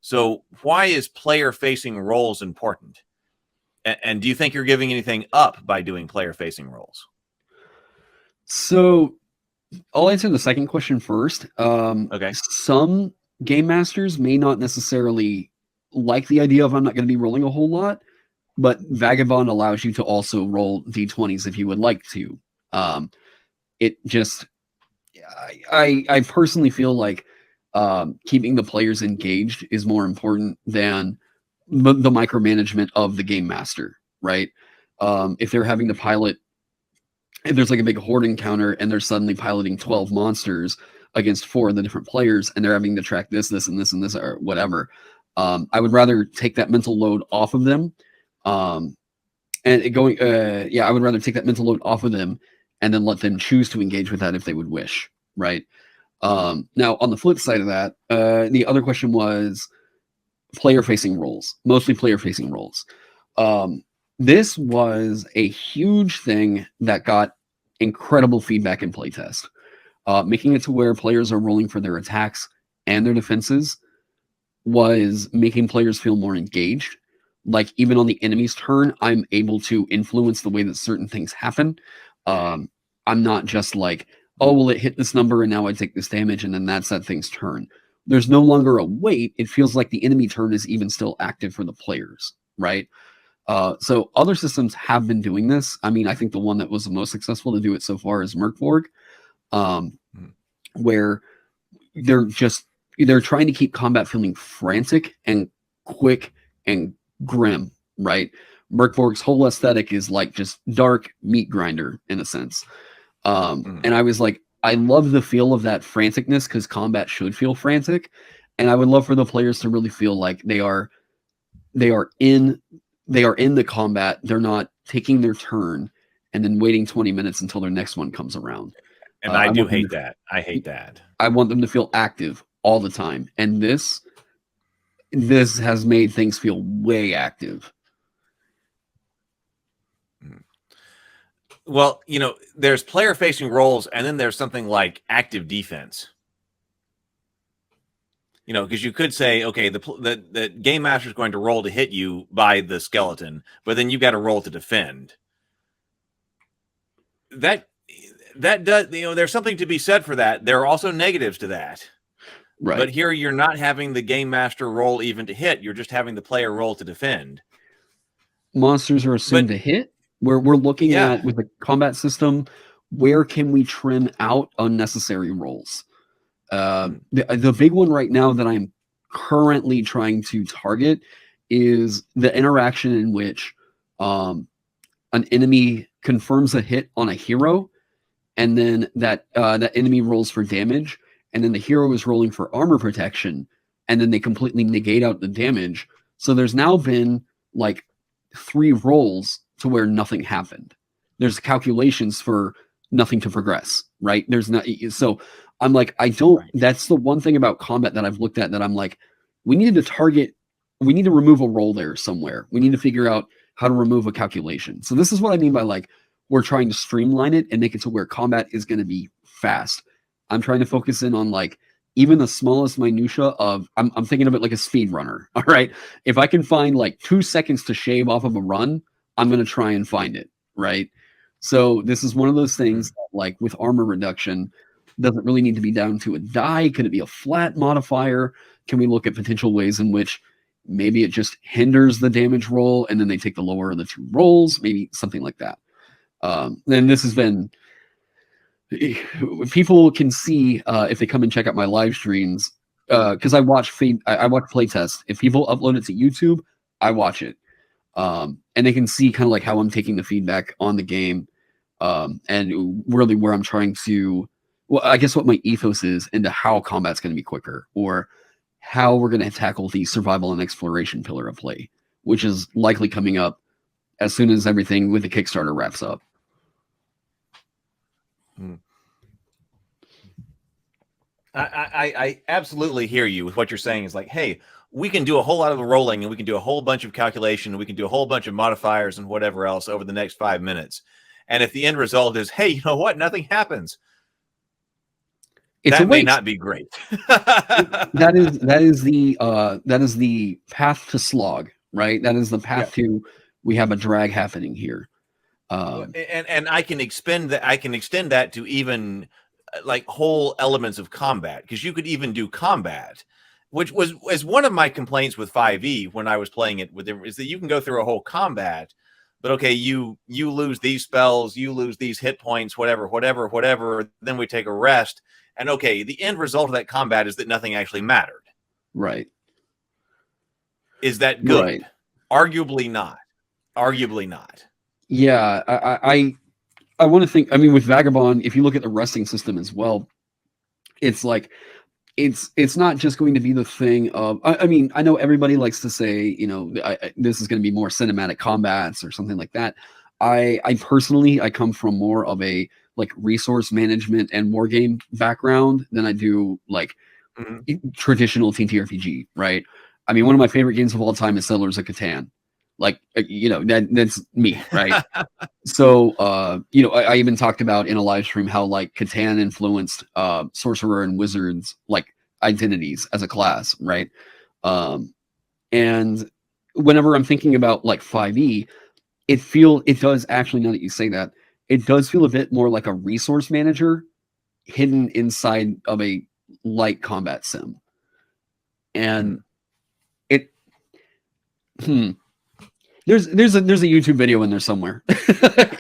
So why is player-facing roles important? And do you think you're giving anything up by doing player-facing roles? So I'll answer the second question first. Okay. Some game masters may not necessarily like the idea of I'm not going to be rolling a whole lot, but Vagabond allows you to also roll d20s if you would like to. It just, I personally feel like keeping the players engaged is more important than the micromanagement of the game master, right? If they're having to pilot, if there's like a big horde encounter and they're suddenly piloting 12 monsters against 4 of the different players and they're having to track this, this, and this, and this, or whatever, I would rather take that mental load off of them. I would rather take that mental load off of them and then let them choose to engage with that if they would wish, right? Now, on the flip side of that, the other question was player-facing roles, mostly player-facing roles. This was a huge thing that got incredible feedback in playtest, making it to where players are rolling for their attacks and their defenses was making players feel more engaged. Like even on the enemy's turn, I'm able to influence the way that certain things happen. I'm not just like, oh, well, it hit this number and now I take this damage and then that's that thing's turn. There's no longer a wait. It feels like the enemy turn is even still active for the players, right? So other systems have been doing this. I mean, I think the one that was the most successful to do it so far is Merkborg, where they're trying to keep combat feeling frantic and quick and grim, right? Merkborg's whole aesthetic is like just dark meat grinder in a sense. And I was like, I love the feel of that franticness because combat should feel frantic. And I would love for the players to really feel like they are in the combat. They're not taking their turn and then waiting 20 minutes until their next one comes around. And I do hate that. I hate that. I want them to feel active all the time. And this has made things feel way active. Well, there's player-facing roles, and then there's something like active defense. Because you could say, okay, the game master is going to roll to hit you by the skeleton, but then you've got to roll to defend. That does, there's something to be said for that. There are also negatives to that. Right. But here you're not having the game master roll even to hit. You're just having the player roll to defend. Monsters are assumed to hit. We're looking at, with the combat system, where can we trim out unnecessary rolls? The big one right now that I'm currently trying to target is the interaction in which an enemy confirms a hit on a hero, and then that enemy rolls for damage, and then the hero is rolling for armor protection, and then they completely negate out the damage. So there's now been like 3 rolls to where nothing happened. There's calculations for nothing to progress, right? There's not, so I'm like, that's the one thing about combat that I've looked at that I'm like, we need to remove a roll there somewhere. We need to figure out how to remove a calculation. So this is what I mean by like, we're trying to streamline it and make it to where combat is going to be fast. I'm trying to focus in on like even the smallest minutia of, I'm thinking of it like a speed runner. All right. If I can find like 2 seconds to shave off of a run, I'm going to try and find it. Right. So this is one of those things that, like with armor reduction, doesn't really need to be down to a die. Could it be a flat modifier? Can we look at potential ways in which maybe it just hinders the damage roll and then they take the lower of the 2 rolls? Maybe something like that. Then this has been, people can see if they come and check out my live streams, because I watch playtests. If people upload it to YouTube, I watch it. And they can see kind of like how I'm taking the feedback on the game, and really where I'm trying to, well, I guess what my ethos is into how combat's going to be quicker, or how we're going to tackle the survival and exploration pillar of play, which is likely coming up as soon as everything with the Kickstarter wraps up. I absolutely hear you with what you're saying. Is like, hey, we can do a whole lot of the rolling and we can do a whole bunch of calculation and we can do a whole bunch of modifiers and whatever else over the next 5 minutes. And if the end result is, hey, you know what? Nothing happens. It's a That may waste. not be great. That is the path to slog, right? That is the path to we have a drag happening here. And I can extend that to even like whole elements of combat, because you could even do combat, which was one of my complaints with 5e when I was playing it with them, is that you can go through a whole combat, but okay, you lose these spells, you lose these hit points, whatever, then we take a rest, and okay, the end result of that combat is that nothing actually mattered. Right. Is that good? Right. Arguably not. Yeah, I want to think. I mean, with Vagabond, if you look at the resting system as well, it's like it's not just going to be the thing of. I mean, I know everybody likes to say, this is going to be more cinematic combats or something like that. I personally, I come from more of a like resource management and war game background than I do like traditional TTRPG. Right. I mean, one of my favorite games of all time is Settlers of Catan. Like, that's me, right? So, I even talked about in a live stream how like Catan influenced sorcerer and wizards like identities as a class, right? And whenever I'm thinking about like 5e, it does actually, now that you say that, it does feel a bit more like a resource manager hidden inside of a light combat sim. And there's a YouTube video in there somewhere.